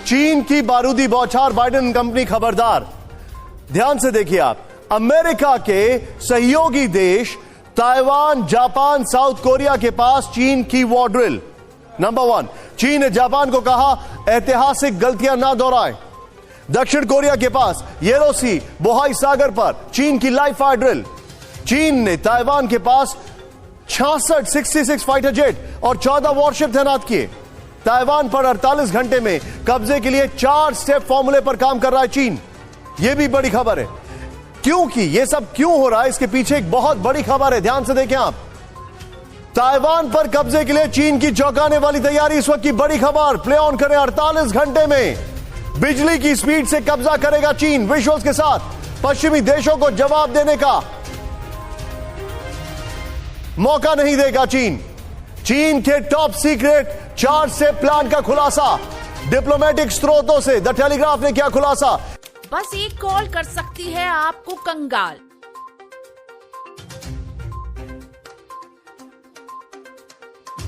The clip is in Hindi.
चीन की बारूदी बौछार, बाइडेन कंपनी खबरदार। ध्यान से देखिए आप, अमेरिका के सहयोगी देश ताइवान, जापान, साउथ कोरिया के पास चीन की वॉर ड्रिल। नंबर 1, चीन ने जापान को कहा ऐतिहासिक गलतियां ना दोहराएं। दक्षिण कोरिया के पास येलो सी, बोहाई सागर पर चीन की लाइव फायर ड्रिल। चीन ने ताइवान के पास 66 फाइटर जेट और 14 वॉरशिप तैनात किए। ताइवान पर 48 घंटे में कब्जे के लिए 4 स्टेप फॉर्मूले पर काम कर रहा है चीन। यह भी बड़ी खबर है। क्योंकि यह सब क्यों हो रहा है, इसके पीछे एक बहुत बड़ी खबर है। ध्यान से देखें आप, ताइवान पर कब्जे के लिए चीन की चौंकाने वाली तैयारी। इस वक्त की बड़ी खबर, प्ले ऑन करें। 48 घंटे में बिजली की स्पीड से कब्जा करेगा चीन। विजुअल्स के साथ पश्चिमी देशों को जवाब देने का मौका नहीं देगा चीन। चीन के टॉप सीक्रेट 4 स्टेप प्लान का खुलासा डिप्लोमेटिक स्रोतों से। द टेलीग्राफ ने क्या खुलासा? बस एक कॉल कर सकती है आपको कंगाल।